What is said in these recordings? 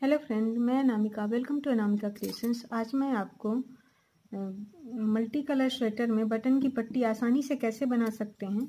Hello friend, मैं Anamika. Welcome to Anamika creations. आज मैं आपको मल्टी कलर स्वेटर में बटन की पट्टी आसानी से कैसे बना सकते हैं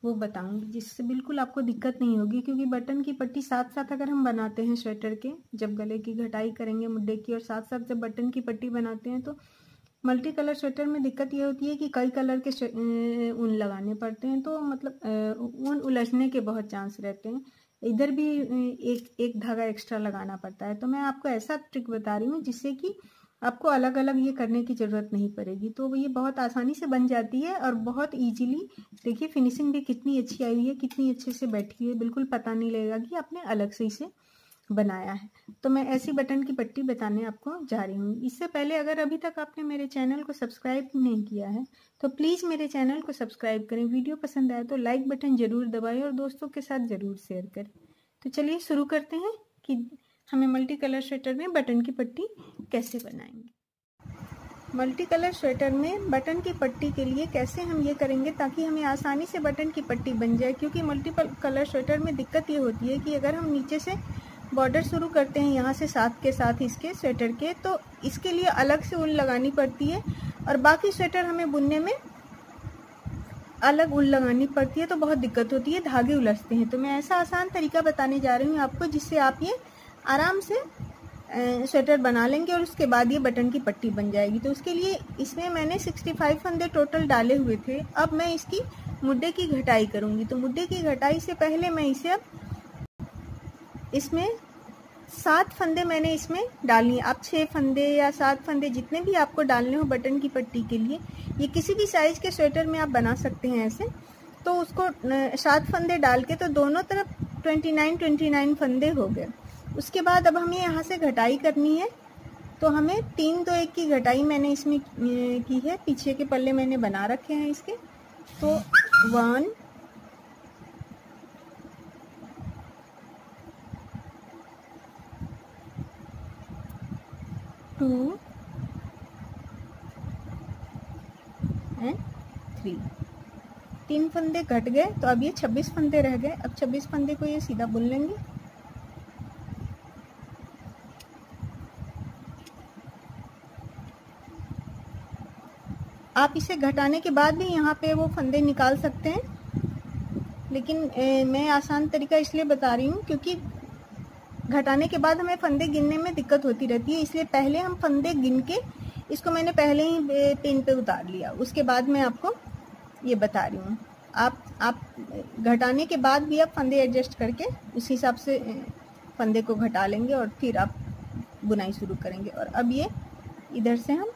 वो बताऊंगी, जिससे बिल्कुल आपको दिक्कत नहीं होगी। क्योंकि बटन की पट्टी साथ साथ अगर हम बनाते हैं स्वेटर के, जब गले की घटाई करेंगे मुड्डे की, और साथ साथ जब बटन की पट्टी बनाते हैं, तो मल्टी कलर स्वेटर में दिक्कत ये होती है कि कई कलर के ऊन लगाने पड़ते हैं। तो मतलब ऊन उलझने के बहुत चांस रहते हैं। इधर भी एक धागा एक्स्ट्रा लगाना पड़ता है। तो मैं आपको ऐसा ट्रिक बता रही हूँ जिससे कि आपको अलग अलग ये करने की ज़रूरत नहीं पड़ेगी। तो ये बहुत आसानी से बन जाती है और बहुत इजीली। देखिए फिनिशिंग भी कितनी अच्छी आई हुई है, कितनी अच्छे से बैठी हुई है, बिल्कुल पता नहीं लगेगा कि आपने अलग से इसे बनाया है। तो मैं ऐसी बटन की पट्टी बताने आपको जा रही हूँ। इससे पहले अगर अभी तक आपने मेरे चैनल को सब्सक्राइब नहीं किया है तो प्लीज़ मेरे चैनल को सब्सक्राइब करें। वीडियो पसंद आए तो लाइक बटन ज़रूर दबाएं और दोस्तों के साथ ज़रूर शेयर करें। तो चलिए शुरू करते हैं कि हमें मल्टी कलर स्वेटर में बटन की पट्टी कैसे बनाएंगे। मल्टी कलर स्वेटर में बटन की पट्टी के लिए कैसे हम ये करेंगे ताकि हमें आसानी से बटन की पट्टी बन जाए। क्योंकि मल्टीपल कलर स्वेटर में दिक्कत ये होती है कि अगर हम नीचे से बॉर्डर शुरू करते हैं यहाँ से साथ के साथ इसके स्वेटर के, तो इसके लिए अलग से ऊन लगानी पड़ती है और बाकी स्वेटर हमें बुनने में अलग ऊन लगानी पड़ती है। तो बहुत दिक्कत होती है, धागे उलझते हैं। तो मैं ऐसा आसान तरीका बताने जा रही हूँ आपको जिससे आप ये आराम से स्वेटर बना लेंगे और उसके बाद ये बटन की पट्टी बन जाएगी। तो उसके लिए इसमें मैंने 65 फंदे टोटल डाले हुए थे। अब मैं इसकी मुड्डे की घटाई करूँगी। तो मुड्डे की घटाई से पहले मैं इसे अब इसमें 7 फंदे मैंने इसमें डालनी है। आप 6 फंदे या 7 फंदे जितने भी आपको डालने हो बटन की पट्टी के लिए, ये किसी भी साइज के स्वेटर में आप बना सकते हैं ऐसे। तो उसको 7 फंदे डाल के तो दोनों तरफ 29 फंदे हो गए। उसके बाद अब हमें यहाँ से घटाई करनी है। तो हमें 3 2 1 की घटाई मैंने इसमें की है। पीछे के पल्ले मैंने बना रखे हैं इसके। तो 1 2 एंड 3। 3 फंदे घट गए तो अब ये 26 फंदे रह गए। अब 26 फंदे को ये सीधा बुन लेंगे। आप इसे घटाने के बाद भी यहाँ पे वो फंदे निकाल सकते हैं, लेकिन मैं आसान तरीका इसलिए बता रही हूँ क्योंकि घटाने के बाद हमें फंदे गिनने में दिक्कत होती रहती है। इसलिए पहले हम फंदे गिन के, इसको मैंने पहले ही पेन पे उतार लिया, उसके बाद मैं आपको ये बता रही हूँ। आप घटाने के बाद भी आप फंदे एडजस्ट करके उस हिसाब से फंदे को घटा लेंगे और फिर आप बुनाई शुरू करेंगे। और अब ये इधर से हम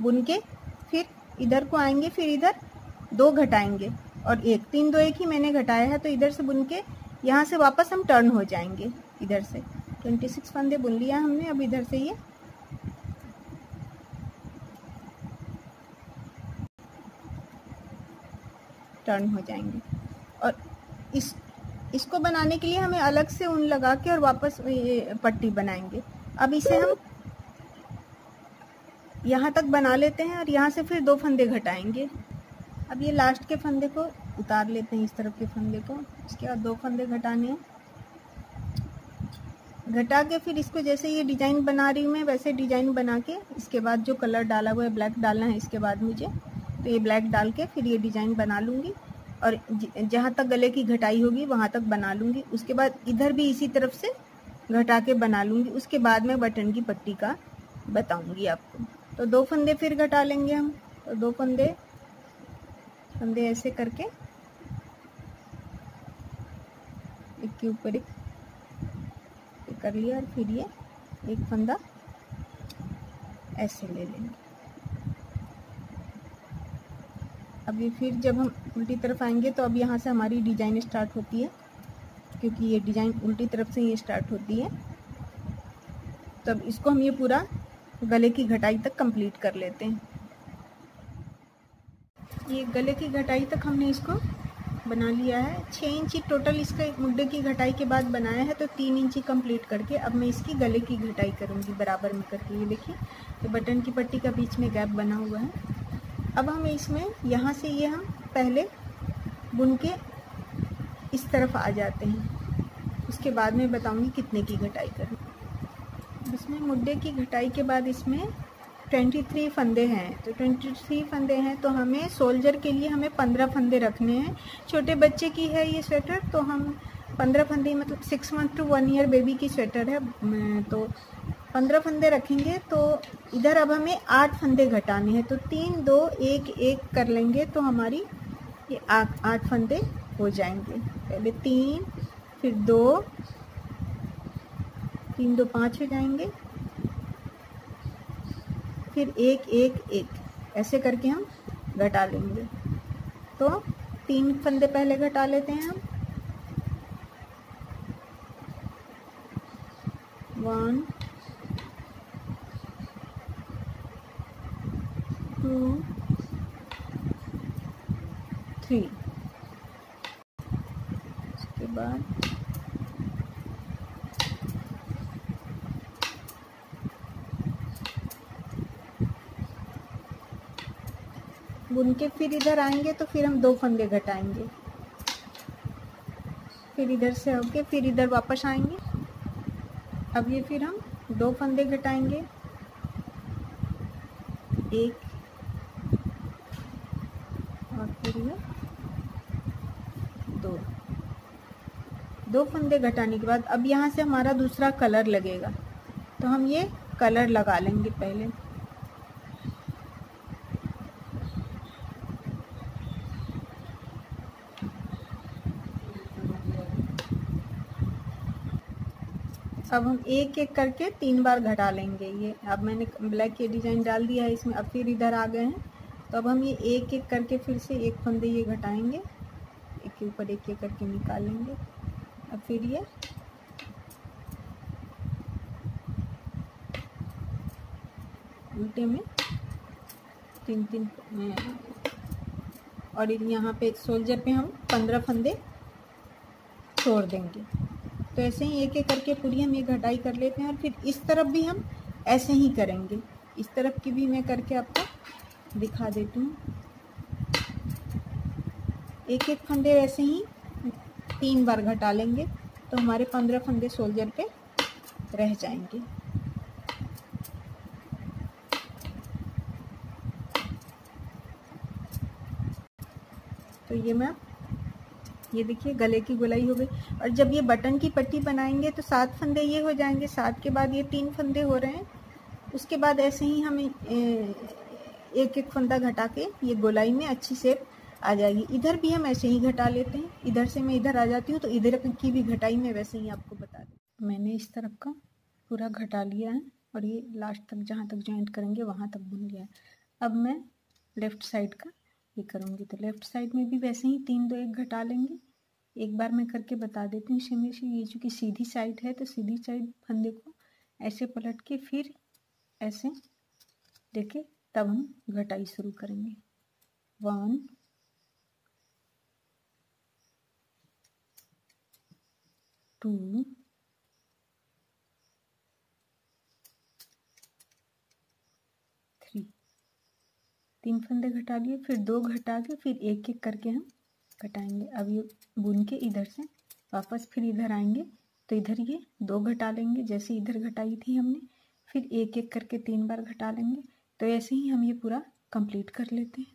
बुन के फिर इधर को आएंगे, फिर इधर 2 घटाएंगे और 1 3 2 1 ही मैंने घटाया है। तो इधर से बुन के यहाँ से वापस हम टर्न हो जाएंगे। इधर से 26 फंदे बुन लिया हमने। अब इधर से ये टर्न हो जाएंगे और इसको बनाने के लिए हमें अलग से ऊन लगा के और वापस पट्टी बनाएंगे। अब इसे हम यहाँ तक बना लेते हैं और यहाँ से फिर 2 फंदे घटाएंगे। अब ये लास्ट के फंदे को उतार लेते हैं, इस तरफ के फंदे को। इसके बाद 2 फंदे घटाने हैं। घटा के फिर इसको जैसे ये डिजाइन बना रही हूँ मैं वैसे डिजाइन बना के, इसके बाद जो कलर डाला हुआ है ब्लैक डालना है इसके बाद मुझे, तो ये ब्लैक डाल के फिर ये डिजाइन बना लूँगी और जहाँ तक गले की घटाई होगी वहाँ तक बना लूँगी। उसके बाद इधर भी इसी तरफ से घटा के बना लूँगी। उसके बाद मैं बटन की पट्टी का बताऊँगी आपको। तो 2 फंदे फिर घटा लेंगे हम। तो 2 फंदे ऐसे करके एक के ऊपर एक कर लिया और फिर ये एक फंदा ऐसे ले लेंगे। अब ये फिर जब हम उल्टी तरफ आएंगे तो अब यहाँ से हमारी डिजाइन स्टार्ट होती है, क्योंकि ये डिजाइन उल्टी तरफ से ये स्टार्ट होती है। तब इसको हम ये पूरा गले की घटाई तक कंप्लीट कर लेते हैं। ये गले की घटाई तक हमने इसको बना लिया है। 6 इंची टोटल इसके मुड्डे की घटाई के बाद बनाया है। तो 3 इंची कंप्लीट करके अब मैं इसकी गले की घटाई करूँगी बराबर में करके। ये देखिए तो बटन की पट्टी का बीच में गैप बना हुआ है। अब हमें इसमें यहाँ से ये हम पहले बुन के इस तरफ आ जाते हैं। उसके बाद में बताऊंगी कितने की घटाई करनी। इसमें मुड्डे की घटाई के बाद इसमें 23 फंदे हैं, तो 23 फंदे हैं तो हमें सोल्जर के लिए हमें 15 फंदे रखने हैं। छोटे बच्चे की है ये स्वेटर, तो हम 15 फंदे, मतलब 6 मंथ टू 1 ईयर बेबी की स्वेटर है, तो 15 फंदे रखेंगे। तो इधर अब हमें 8 फंदे घटाने हैं, तो 3 2 1 1 कर लेंगे तो हमारी ये 8 फंदे हो जाएंगे। पहले 3, फिर 2, 3 2 5 हो जाएंगे, फिर 1 1 1 ऐसे करके हम घटा लेंगे। तो 3 फंदे पहले घटा लेते हैं हम। 1 2 3। उसके बाद बुन के फिर इधर आएंगे तो फिर हम 2 फंदे घटाएंगे, फिर इधर से होके फिर इधर वापस आएंगे। अब ये फिर हम 2 फंदे घटाएंगे, 1 और फिर ये 2 फंदे घटाने के बाद अब यहाँ से हमारा दूसरा कलर लगेगा, तो हम ये कलर लगा लेंगे पहले। अब हम एक एक करके 3 बार घटा लेंगे। ये अब मैंने ब्लैक के डिज़ाइन डाल दिया है इसमें, अब फिर इधर आ गए हैं, तो अब हम ये एक एक करके फिर से 1 फंदे ये घटाएंगे, एक के ऊपर एक एक करके निकालेंगे। अब फिर ये उल्टे में 3 3 और यहाँ पे सोल्जर पे हम 15 फंदे छोड़ देंगे। तो ऐसे ही एक एक करके पूरी हम ये घटाई कर लेते हैं, और फिर इस तरफ भी हम ऐसे ही करेंगे। इस तरफ की भी मैं करके आपको दिखा देती हूँ। एक एक फंदे ऐसे ही 3 बार घटा लेंगे तो हमारे 15 फंदे सोल्जर पे रह जाएंगे। तो ये देखिए गले की गोलाई हो गई। और जब ये बटन की पट्टी बनाएंगे तो 7 फंदे ये हो जाएंगे, 7 के बाद ये 3 फंदे हो रहे हैं। उसके बाद ऐसे ही हम एक एक फंदा घटा के ये गोलाई में अच्छी शेप आ जाएगी। इधर भी हम ऐसे ही घटा लेते हैं, इधर से मैं इधर आ जाती हूँ, तो इधर की भी घटाई मैं वैसे ही आपको बता दूँ। मैंने इस तरफ का पूरा घटा लिया है और ये लास्ट तक जहाँ तक जॉइंट करेंगे वहाँ तक बुन लिया है। अब मैं लेफ़्ट साइड का ये करूँगी, तो लेफ़्ट साइड में भी वैसे ही 3 2 1 घटा लेंगे। एक बार मैं करके बता देती हूँ इसमें से। ये चूँकि सीधी साइड है तो सीधी साइड फंदे को ऐसे पलट के फिर ऐसे देके तब हम घटाई शुरू करेंगे। 1 2 3, 3 फंदे घटा लिए, फिर 2 घटा के फिर एक एक करके हम घटाएंगे। अब ये बुन के इधर से वापस फिर इधर आएंगे तो इधर ये 2 घटा लेंगे जैसे इधर घटाई थी हमने, फिर एक एक करके 3 बार घटा लेंगे। तो ऐसे ही हम ये पूरा कंप्लीट कर लेते हैं।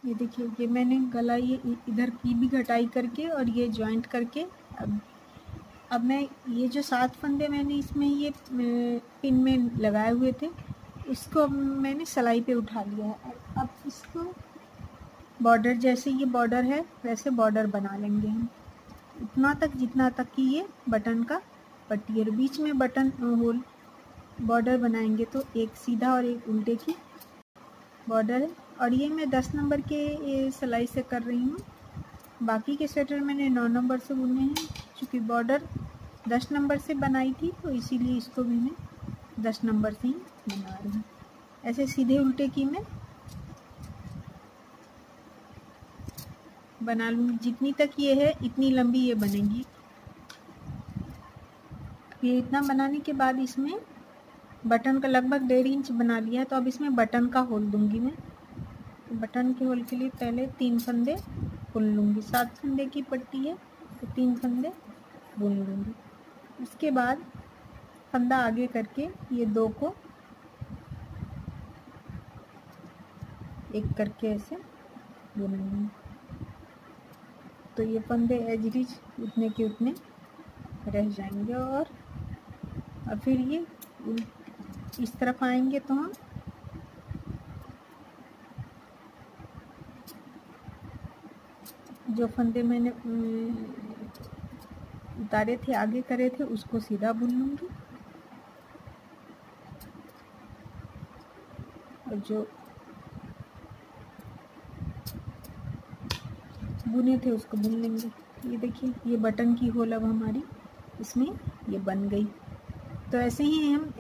ये देखिए ये मैंने गला ये इधर की भी घटाई करके और ये जॉइंट करके अब मैं ये जो 7 फंदे मैंने इसमें ये पिन में लगाए हुए थे इसको अब मैंने सिलाई पे उठा लिया है। अब इसको बॉर्डर जैसे ये बॉर्डर है वैसे बॉर्डर बना लेंगे हम इतना तक जितना तक कि ये बटन का पट्टी है। बीच में बटन होल बॉर्डर बनाएंगे तो एक सीधा और एक उल्टे की बॉर्डर है। और ये मैं 10 नंबर के सिलाई से कर रही हूँ, बाकी के स्वेटर मैंने 9 नंबर से बुने हैं। चूँकि बॉर्डर 10 नंबर से बनाई थी तो इसीलिए इसको भी मैं 10 नंबर से ही बना रही हूँ। ऐसे सीधे उल्टे की मैं बना लूँगी, जितनी तक ये है इतनी लंबी ये बनेगी। ये इतना बनाने के बाद इसमें बटन का लगभग 1.5 इंच बना लिया है, तो अब इसमें बटन का होल दूंगी मैं। तो बटन के होल के लिए पहले 3 फंदे बुन लूँगी। 7 फंदे की पट्टी है तो 3 फंदे बुन लूँगी। उसके बाद फंदा आगे करके ये 2 को एक करके ऐसे बुन लूँगी। तो ये फंदे एजरीज उतने के उतने रह जाएंगे और फिर ये इस तरफ आएंगे तो हम जो फंदे मैंने उतारे थे आगे करे थे उसको सीधा बुन लूँगी और जो बुने थे उसको बुन लेंगे। ये देखिए ये बटन की होल अब हमारी इसमें ये बन गई। तो ऐसे ही हम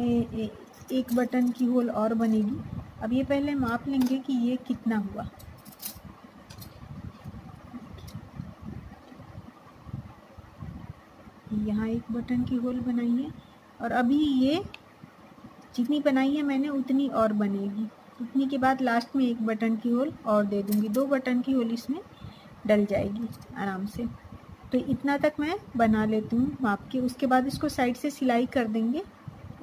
एक बटन की होल और बनेगी। अब ये पहले माप लेंगे कि ये कितना हुआ। यहाँ एक बटन की होल बनाई है और अभी ये जितनी बनाई है मैंने उतनी और बनेगी। उतनी के बाद लास्ट में एक बटन की होल और दे दूँगी। 2 बटन की होल इसमें डल जाएगी आराम से। तो इतना तक मैं बना लेती हूँ माप के। उसके बाद इसको साइड से सिलाई कर देंगे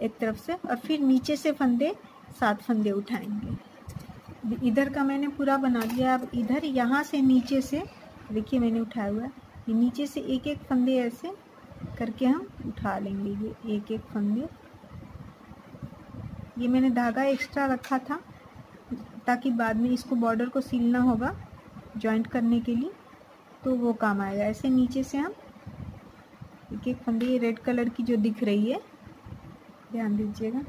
एक तरफ से और फिर नीचे से फंदे 7 फंदे उठाएंगे। इधर का मैंने पूरा बना लिया। अब इधर यहाँ से नीचे से देखिए मैंने उठाया हुआ है। ये नीचे से एक एक फंदे ऐसे करके हम उठा लेंगे। ये एक एक फंदे, ये मैंने धागा एक्स्ट्रा रखा था ताकि बाद में इसको बॉर्डर को सिलना होगा जॉइंट करने के लिए, तो वो काम आएगा। ऐसे नीचे से हम एक एक फंदे, ये रेड कलर की जो दिख रही है ध्यान दीजिएगा,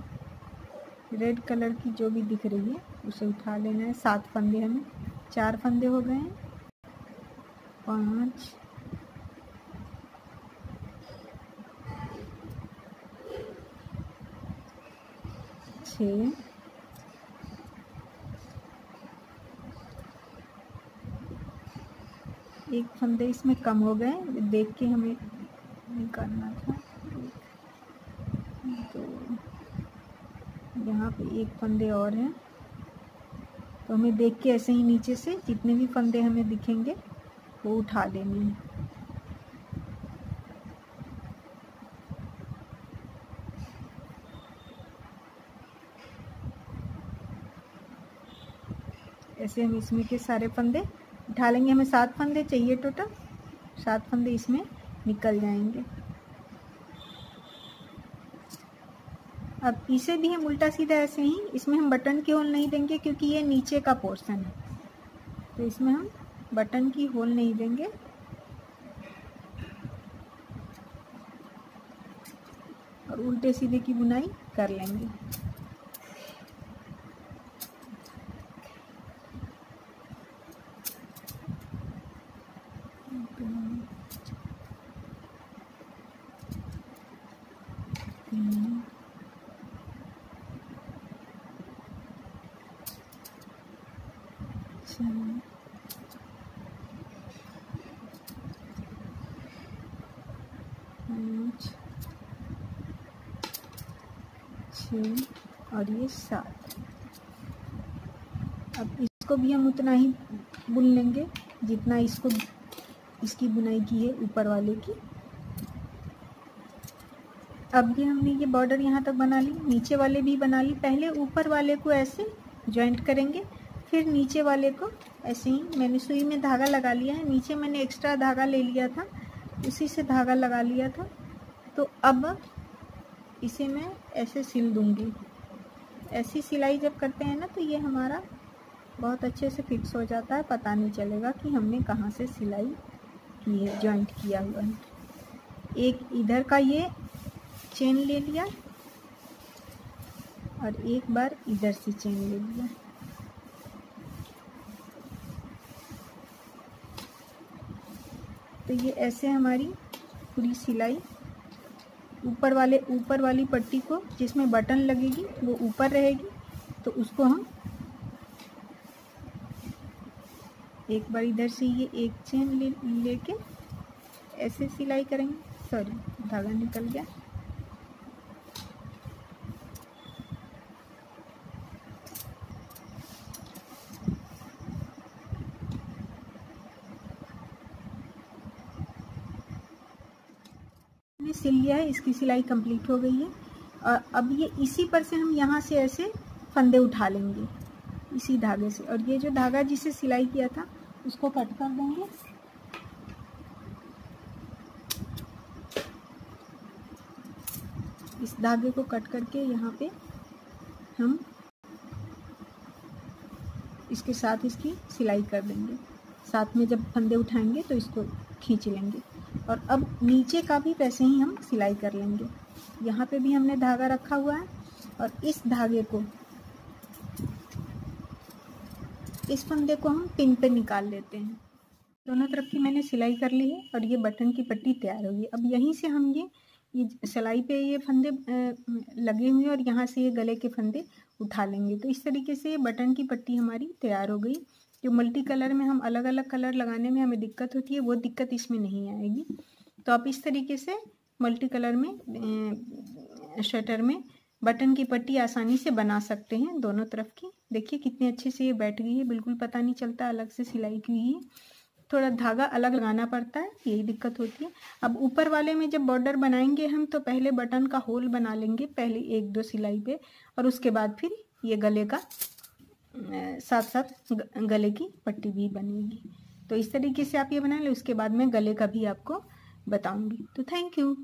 रेड कलर की जो भी दिख रही है उसे उठा लेना है। 7 फंदे हमें, 4 फंदे हो गए हैं, 5 6 एक फंदे इसमें कम हो गए, देख के हमें निकालना था। तो यहाँ पे एक फंदे और हैं तो हमें देख के ऐसे ही नीचे से जितने भी फंदे हमें दिखेंगे वो उठा लेने हैं। ऐसे हम इसमें के सारे फंदे उठा लेंगे। हमें 7 फंदे चाहिए टोटल, 7 फंदे इसमें निकल जाएंगे। अब इसे भी हम उल्टा सीधा ऐसे ही, इसमें हम बटन की होल नहीं देंगे क्योंकि ये नीचे का पोर्शन है, तो इसमें हम बटन की होल नहीं देंगे। और उल्टे सीधे की बुनाई कर लेंगे। और ये 7। अब इसको भी हम उतना ही बुन लेंगे जितना इसको इसकी बुनाई की है ऊपर वाले की। अब ये हमने ये बॉर्डर यहाँ तक बना ली, नीचे वाले भी बना ली। पहले ऊपर वाले को ऐसे जॉइंट करेंगे, फिर नीचे वाले को ऐसे ही। मैंने सुई में धागा लगा लिया है, नीचे मैंने एक्स्ट्रा धागा ले लिया था, उसी से धागा लगा लिया था। तो अब इसे मैं ऐसे सिल दूंगी। ऐसी सिलाई जब करते हैं ना तो ये हमारा बहुत अच्छे से फिक्स हो जाता है, पता नहीं चलेगा कि हमने कहाँ से सिलाई की है, जॉइंट किया हुआ है। एक इधर का ये चेन ले लिया और एक बार इधर से चेन ले लिया। तो ये ऐसे हमारी पूरी सिलाई ऊपर वाली पट्टी को जिसमें बटन लगेगी वो ऊपर रहेगी, तो उसको हम एक बार इधर से ये एक चेन लेके ऐसे सिलाई करेंगे। सॉरी, धागा निकल गया। हमने सिल लिया है, इसकी सिलाई कंप्लीट हो गई है। और अब ये इसी पर से हम यहाँ से ऐसे फंदे उठा लेंगे इसी धागे से, और ये जो धागा जिसे सिलाई किया था उसको कट कर देंगे। इस धागे को कट करके यहाँ पे हम इसके साथ इसकी सिलाई कर देंगे। साथ में जब फंदे उठाएंगे तो इसको खींच लेंगे। और अब नीचे का भी वैसे ही हम सिलाई कर लेंगे। यहाँ पे भी हमने धागा रखा हुआ है और इस धागे को, इस फंदे को हम पिन पे निकाल लेते हैं। दोनों तरफ की मैंने सिलाई कर ली है और ये बटन की पट्टी तैयार होगी। अब यहीं से हम ये सिलाई पे ये फंदे लगे हुए हैं और यहाँ से ये गले के फंदे उठा लेंगे। तो इस तरीके से ये बटन की पट्टी हमारी तैयार हो गई। जो मल्टी कलर में हम अलग अलग कलर लगाने में हमें दिक्कत होती है, वो दिक्कत इसमें नहीं आएगी। तो आप इस तरीके से मल्टी कलर में स्वेटर में बटन की पट्टी आसानी से बना सकते हैं दोनों तरफ की। देखिए कितने अच्छे से ये बैठ गई है, बिल्कुल पता नहीं चलता अलग से सिलाई की हुई है। थोड़ा धागा अलग लगाना पड़ता है, यही दिक्कत होती है। अब ऊपर वाले में जब बॉर्डर बनाएंगे हम, तो पहले बटन का होल बना लेंगे, पहले 1-2 सिलाई पे, और उसके बाद फिर ये गले का साथ साथ गले की पट्टी भी बनेगी। तो इस तरीके से आप ये बना लें। उसके बाद मैं गले का भी आपको बताऊंगी। तो थैंक यू।